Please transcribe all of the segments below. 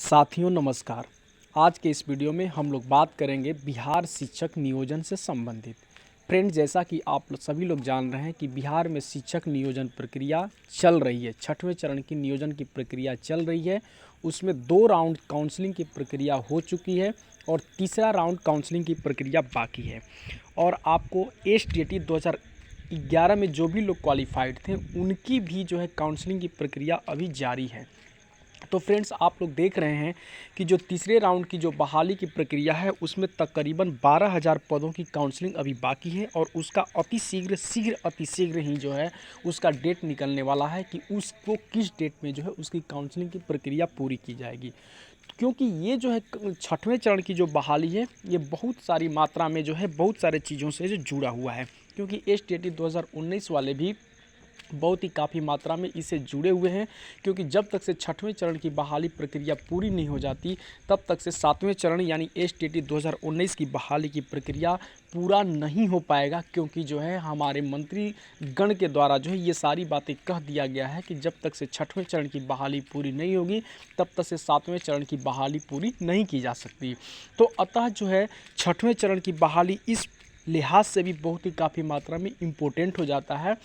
साथियों नमस्कार। आज के इस वीडियो में हम लोग बात करेंगे बिहार शिक्षक नियोजन से संबंधित। फ्रेंड, जैसा कि आप सभी लोग जान रहे हैं कि बिहार में शिक्षक नियोजन प्रक्रिया चल रही है। छठवें चरण की नियोजन की प्रक्रिया चल रही है। उसमें 2 राउंड काउंसलिंग की प्रक्रिया हो चुकी है और तीसरा राउंड काउंसलिंग की प्रक्रिया बाकी है। और आपको एसटीईटी 2011 में जो भी लोग क्वालिफाइड थे उनकी भी जो है काउंसलिंग की प्रक्रिया अभी जारी है। तो फ्रेंड्स, आप लोग देख रहे हैं कि जो तीसरे राउंड की जो बहाली की प्रक्रिया है उसमें तकरीबन 12,000 पदों की काउंसलिंग अभी बाकी है और उसका अतिशीघ्र ही जो है उसका डेट निकलने वाला है कि उसको किस डेट में जो है उसकी काउंसलिंग की प्रक्रिया पूरी की जाएगी। क्योंकि ये जो है छठवें चरण की जो बहाली है ये बहुत सारी मात्रा में जो है बहुत सारे चीज़ों से जो जुड़ा हुआ है, क्योंकि एसटीईटी 2019 वाले भी बहुत ही काफ़ी मात्रा में इससे जुड़े हुए हैं। क्योंकि जब तक से छठवें चरण की बहाली प्रक्रिया पूरी नहीं हो जाती तब तक से सातवें चरण यानी एसटीईटी 2019 की बहाली की प्रक्रिया पूरा नहीं हो पाएगा। क्योंकि जो है हमारे मंत्री गण के द्वारा जो है ये सारी बातें कह दिया गया है कि जब तक से छठवें चरण की बहाली पूरी नहीं होगी तब तक से सातवें चरण की बहाली पूरी नहीं की जा सकती। तो अतः जो है छठवें चरण की बहाली इस लिहाज से भी बहुत ही काफ़ी मात्रा में इम्पोर्टेंट हो जाता है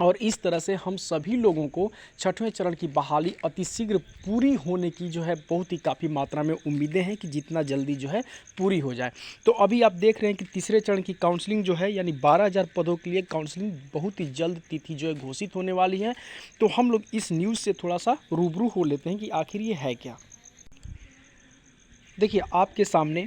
और इस तरह से हम सभी लोगों को छठवें चरण की बहाली अतिशीघ्र पूरी होने की जो है बहुत ही काफ़ी मात्रा में उम्मीदें हैं कि जितना जल्दी जो है पूरी हो जाए। तो अभी आप देख रहे हैं कि तीसरे चरण की काउंसलिंग जो है यानी 12,000 पदों के लिए काउंसलिंग बहुत ही जल्द तिथि जो है घोषित होने वाली है। तो हम लोग इस न्यूज़ से थोड़ा सा रूबरू हो लेते हैं कि आखिर ये है क्या। देखिए, आपके सामने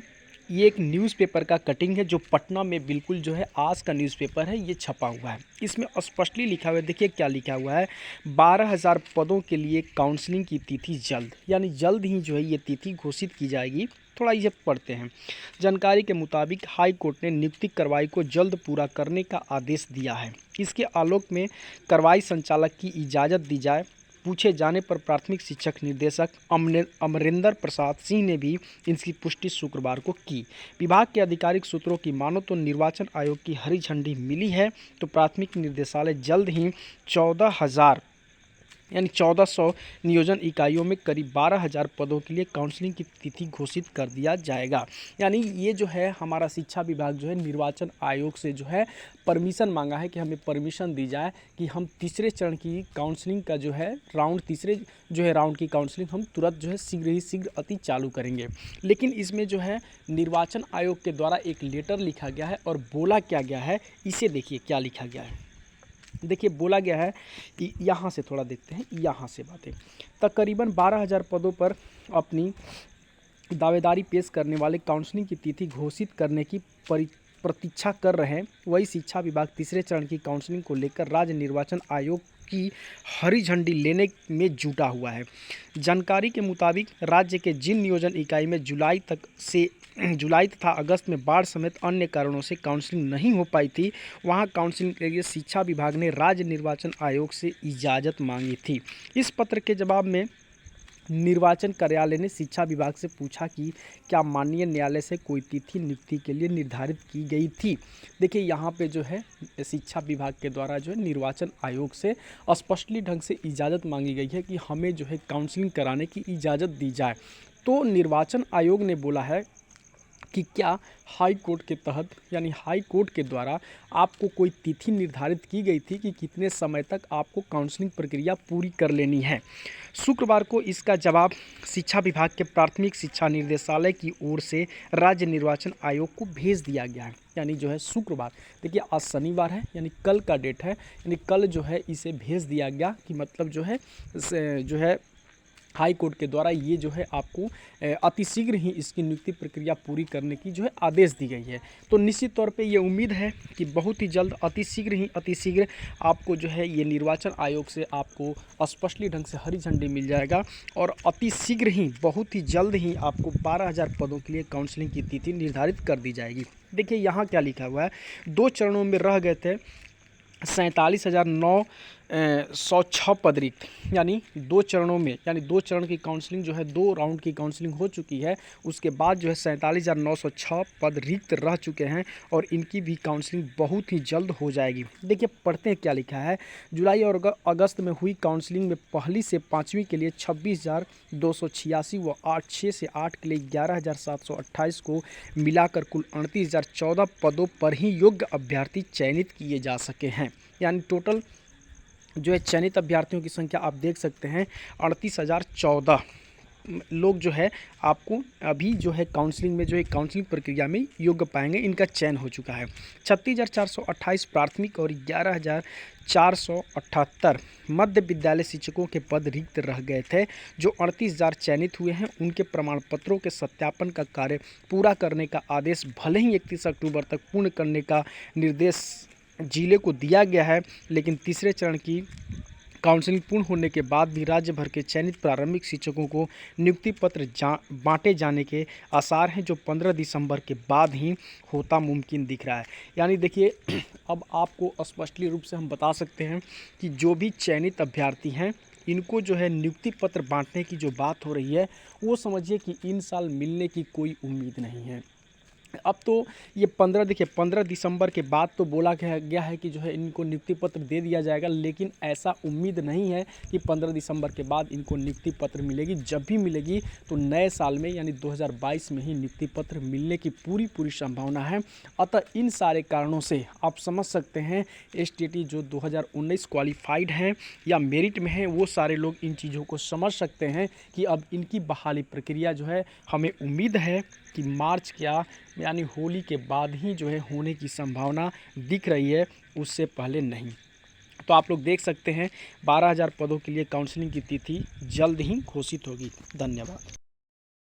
ये एक न्यूज़पेपर का कटिंग है जो पटना में बिल्कुल जो है आज का न्यूज़पेपर है, ये छपा हुआ है। इसमें स्पष्टली लिखा हुआ है, देखिए क्या लिखा हुआ है, 12,000 पदों के लिए काउंसलिंग की तिथि जल्द, यानी जल्द ही जो है ये तिथि घोषित की जाएगी। थोड़ा ये पढ़ते हैं। जानकारी के मुताबिक हाई कोर्ट ने नियुक्ति कार्रवाई को जल्द पूरा करने का आदेश दिया है। इसके आलोक में कार्रवाई संचालक की इजाज़त दी जाए। पूछे जाने पर प्राथमिक शिक्षक निर्देशक अमरिंदर प्रसाद सिंह ने भी इसकी पुष्टि शुक्रवार को की। विभाग के आधिकारिक सूत्रों की मानो तो निर्वाचन आयोग की हरी झंडी मिली है तो प्राथमिक निदेशालय जल्द ही 1400 नियोजन इकाइयों में करीब 12,000 पदों के लिए काउंसलिंग की तिथि घोषित कर दिया जाएगा। यानी ये जो है हमारा शिक्षा विभाग जो है निर्वाचन आयोग से जो है परमिशन मांगा है कि हमें परमिशन दी जाए कि हम तीसरे चरण की काउंसलिंग का जो है तीसरे जो है राउंड की काउंसलिंग हम तुरंत जो है शीघ्र अति चालू करेंगे। लेकिन इसमें जो है निर्वाचन आयोग के द्वारा एक लेटर लिखा गया है और बोला क्या गया है, इसे देखिए क्या लिखा गया है। देखिए बोला गया है कि यहाँ से थोड़ा देखते हैं, यहाँ से बातें तकरीबन 12,000 पदों पर अपनी दावेदारी पेश करने वाले काउंसलिंग की तिथि घोषित करने की प्रतीक्षा कर रहे हैं। वही शिक्षा विभाग तीसरे चरण की काउंसलिंग को लेकर राज्य निर्वाचन आयोग की हरी झंडी लेने में जुटा हुआ है। जानकारी के मुताबिक राज्य के जिन नियोजन इकाई में जुलाई तथा अगस्त में बाढ़ समेत अन्य कारणों से काउंसलिंग नहीं हो पाई थी, वहां काउंसलिंग के लिए शिक्षा विभाग ने राज्य निर्वाचन आयोग से इजाज़त मांगी थी। इस पत्र के जवाब में निर्वाचन कार्यालय ने शिक्षा विभाग से पूछा कि क्या माननीय न्यायालय से कोई तिथि नियुक्ति के लिए निर्धारित की गई थी। देखिए यहाँ पे जो है शिक्षा विभाग के द्वारा जो है निर्वाचन आयोग से स्पष्टली ढंग से इजाज़त मांगी गई है कि हमें जो है काउंसलिंग कराने की इजाज़त दी जाए। तो निर्वाचन आयोग ने बोला है कि क्या हाई कोर्ट के तहत यानी हाई कोर्ट के द्वारा आपको कोई तिथि निर्धारित की गई थी कि कितने समय तक आपको काउंसलिंग प्रक्रिया पूरी कर लेनी है। शुक्रवार को इसका जवाब शिक्षा विभाग के प्राथमिक शिक्षा निर्देशालय की ओर से राज्य निर्वाचन आयोग को भेज दिया गया है। यानी जो है शुक्रवार, देखिए आज शनिवार है यानी कल का डेट है, यानी कल जो है इसे भेज दिया गया कि मतलब जो है हाई कोर्ट के द्वारा ये जो है आपको अतिशीघ्र ही इसकी नियुक्ति प्रक्रिया पूरी करने की जो है आदेश दी गई है। तो निश्चित तौर पे ये उम्मीद है कि बहुत ही जल्द अतिशीघ्र आपको जो है ये निर्वाचन आयोग से आपको स्पष्टली ढंग से हरी झंडी मिल जाएगा और अतिशीघ्र ही बहुत ही जल्द ही आपको 12,000 पदों के लिए काउंसलिंग की तिथि निर्धारित कर दी जाएगी। देखिए यहाँ क्या लिखा हुआ है, 2 चरणों में रह गए थे 106 पद रिक्त, यानी 2 चरणों में, यानी 2 चरण की काउंसलिंग जो है, 2 राउंड की काउंसलिंग हो चुकी है। उसके बाद जो है 47,906 पद रिक्त रह चुके हैं और इनकी भी काउंसलिंग बहुत ही जल्द हो जाएगी। देखिए पढ़ते हैं क्या लिखा है। जुलाई और अगस्त में हुई काउंसलिंग में पहली से 5वीं के लिए 26,286 व 6 से 8 के लिए 11,728 को मिलाकर कुल 38,014 पदों पर ही योग्य अभ्यर्थी चयनित किए जा सके हैं। यानी टोटल जो है चयनित अभ्यर्थियों की संख्या आप देख सकते हैं 38,014 लोग जो है आपको अभी जो है काउंसलिंग में, जो है काउंसलिंग प्रक्रिया में योग्य पाएंगे, इनका चयन हो चुका है। 36,428 प्राथमिक और 11,478 मध्य विद्यालय शिक्षकों के पद रिक्त रह गए थे। जो 38,000 चयनित हुए हैं उनके प्रमाण पत्रों के सत्यापन का कार्य पूरा करने का आदेश भले ही 31 अक्टूबर तक पूर्ण करने का निर्देश जिले को दिया गया है, लेकिन तीसरे चरण की काउंसलिंग पूर्ण होने के बाद भी राज्य भर के चयनित प्रारंभिक शिक्षकों को नियुक्ति पत्र बांटे जाने के आसार हैं, जो 15 दिसंबर के बाद ही होता मुमकिन दिख रहा है। यानी देखिए अब आपको स्पष्टली रूप से हम बता सकते हैं कि जो भी चयनित अभ्यर्थी हैं इनको जो है नियुक्ति पत्र बांटने की जो बात हो रही है वो समझिए कि इन साल मिलने की कोई उम्मीद नहीं है। अब तो ये 15 दिसंबर के बाद तो बोला गया है कि जो है इनको नियुक्ति पत्र दे दिया जाएगा, लेकिन ऐसा उम्मीद नहीं है कि 15 दिसंबर के बाद इनको नियुक्ति पत्र मिलेगी। जब भी मिलेगी तो नए साल में यानी 2022 में ही नियुक्ति पत्र मिलने की पूरी संभावना है। अतः इन सारे कारणों से आप समझ सकते हैं एसटीटी जो 2019 क्वालिफाइड हैं या मेरिट में हैं, वो सारे लोग इन चीज़ों को समझ सकते हैं कि अब इनकी बहाली प्रक्रिया जो है, हमें उम्मीद है कि मार्च क्या यानी होली के बाद ही जो है होने की संभावना दिख रही है, उससे पहले नहीं। तो आप लोग देख सकते हैं 12,000 पदों के लिए काउंसलिंग की तिथि जल्द ही घोषित होगी। धन्यवाद।